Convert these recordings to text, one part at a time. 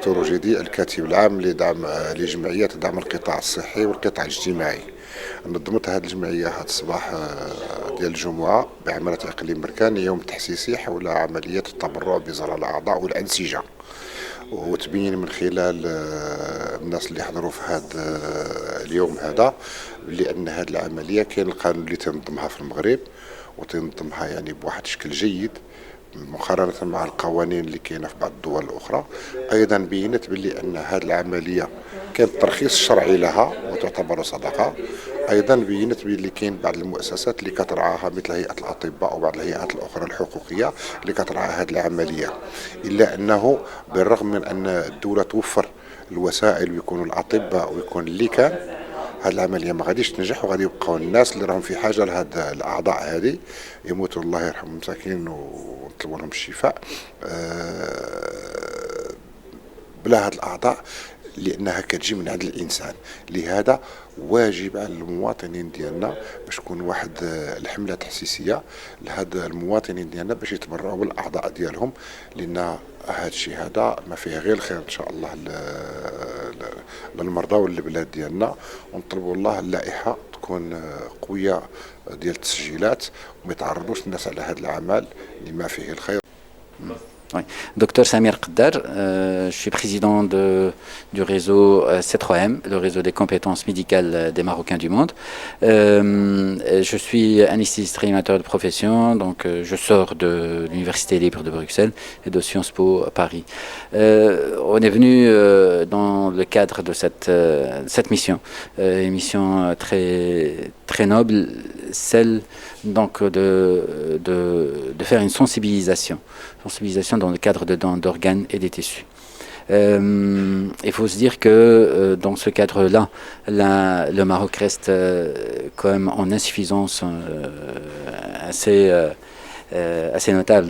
دكتور وجدي الكاتب العام لجمعيات دعم القطاع الصحي والقطاع الاجتماعي. نظمت هذه الجمعية هذا الصباح ديال الجمعة بعملة إقليم بركان يوم تحسيسي حول عملية التبرع بزراعة الأعضاء والأنسجة، وتبين من خلال الناس اللي حضروا في هذا اليوم هذا لأن هذه العملية كان القانون اللي تنظمها في المغرب وتنظمها يعني بواحد الشكل جيد مقارنة مع القوانين اللي كاينة في بعض الدول الأخرى. أيضا بينت باللي أن هذه العملية كان ترخيص شرعي لها وتعتبر صدقة. أيضا بينت باللي كاين بعض المؤسسات اللي كترعاها مثل هيئة الأطباء وبعض الهيئات الأخرى الحقوقية اللي كترعى هذه العملية، إلا أنه بالرغم من أن الدولة توفر الوسائل ويكونوا الأطباء ويكون اللي كان، هذه العملية ما غاديش تنجح وغادي يبقاو الناس اللي راهم في حاجة لهذه الأعضاء هذه يموتوا الله يرحم المساكين ونطلبوا لهم الشفاء بلا هذه الأعضاء، لأنها كتجي من عند الإنسان. لهذا واجب على المواطنين ديالنا باش تكون واحد الحملة تحسيسية لهاد المواطنين ديالنا باش يتبرعوا بالأعضاء ديالهم، لأن هذا الشيء هذا ما فيه غير الخير إن شاء الله للمرضى والبلاد ديالنا. ونطلبوا الله اللائحة تكون قوية ديال التسجيلات وما يتعرضوش الناس على هذا العمل اللي ما فيه الخير. Oui. Docteur Samir Qaddar, je suis président du réseau C3M, le réseau des compétences médicales des Marocains du monde. Je suis anesthésiste réanimateur de profession, donc je sors de l'Université libre de Bruxelles et de Sciences Po à Paris. On est venu dans le cadre de cette mission, une mission très noble, celle donc de faire une sensibilisation dans le cadre de dons d'organes et des tissus. Il faut se dire que dans ce cadre-là, le Maroc reste quand même en insuffisance assez notable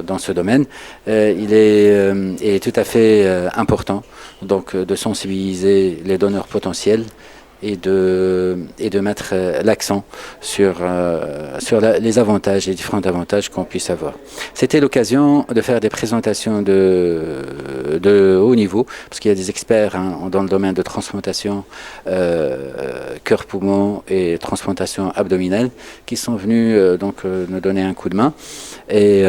dans ce domaine. Il est tout à fait important donc de sensibiliser les donneurs potentiels et de mettre l'accent sur les avantages, les différents avantages qu'on puisse avoir. C'était l'occasion de faire des présentations de haut niveau, parce qu'il y a des experts dans le domaine de transplantation cœur-poumon et transplantation abdominale qui sont venus donc nous donner un coup de main. Et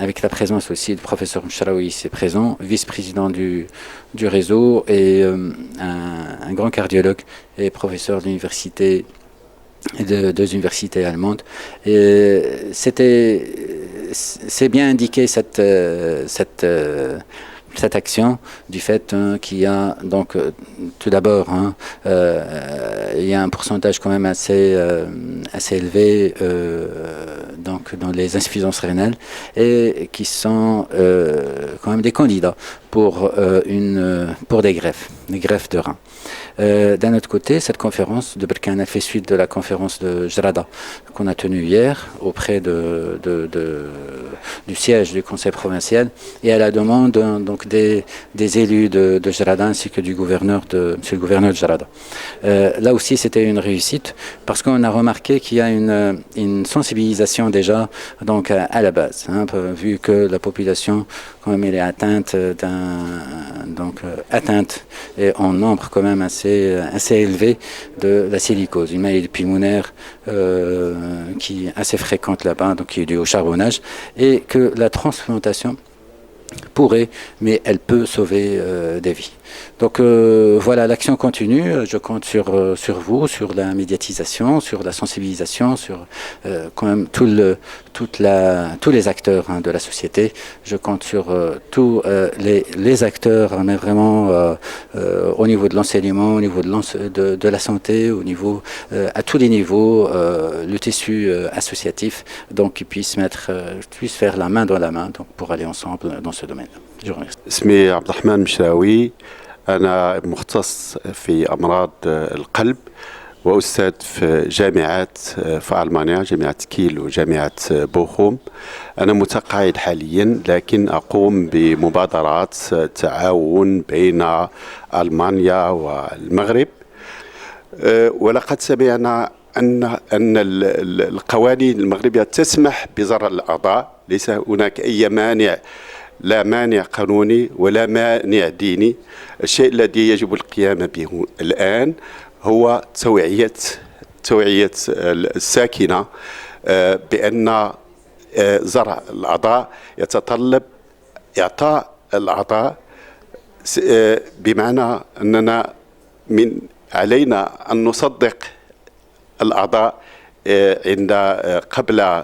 avec la présence aussi du professeur Mchraoui, ici présent, vice-président du réseau, et un grand cardiologue et professeur d'université, deux universités allemandes. Et c'est bien indiqué cette action du fait qu'il y a donc tout d'abord il y a un pourcentage quand même assez élevé donc dans les insuffisances rénales et qui sont quand même des candidats pour des greffes de reins. D'un autre côté, cette conférence de Berkane fait suite de la conférence de Jarada qu'on a tenue hier auprès du siège du conseil provincial et à la demande donc des élus de Jarada ainsi que du monsieur le gouverneur de Jarada. Là aussi, c'était une réussite parce qu'on a remarqué qu'il y a une sensibilisation déjà donc à la base, vu que la population quand même elle est atteinte atteinte et en nombre quand même assez élevé de la silicose, une maladie pulmonaire qui est assez fréquente là-bas, donc qui est due au charbonnage, et que la transplantation pourrait, mais elle peut sauver des vies. Donc voilà, l'action continue. Je compte sur vous, sur la médiatisation, sur la sensibilisation, sur quand même tous les acteurs de la société. Je compte sur tous les acteurs, mais vraiment au niveau de l'enseignement, au niveau de la santé, au niveau à tous les niveaux, le tissu associatif, donc qui puisse faire la main dans la main, donc pour aller ensemble dans ce domaine. Je vous remercie. اسمي عبد الرحمن مشراوي، أنا مختص في أمراض القلب وأستاذ في جامعات في ألمانيا، جامعة كيل وجامعة بوخوم. أنا متقاعد حاليا لكن أقوم بمبادرات تعاون بين ألمانيا والمغرب. ولقد سمعنا أن القوانين المغربية تسمح بزرع الأعضاء، ليس هناك أي مانع لا مانع قانوني ولا مانع ديني. الشيء الذي يجب القيام به الآن هو توعية الساكنة بأن زرع الأعضاء يتطلب إعطاء الأعضاء، بمعنى أننا علينا أن نصدق الأعضاء قبل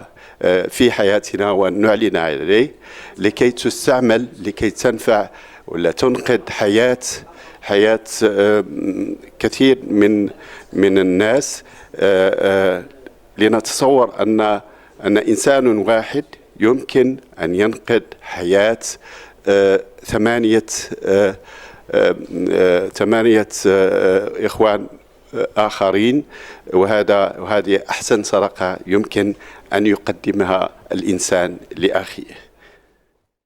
في حياتنا ونعلن عليه لكي تستعمل، لكي تنفع ولا تنقذ حياة كثير من الناس. لنتصور أن إنسان واحد يمكن أن ينقذ حياة ثمانية إخوان آخرين، وهذه أحسن صدقة يمكن أن يقدمها الإنسان لأخيه.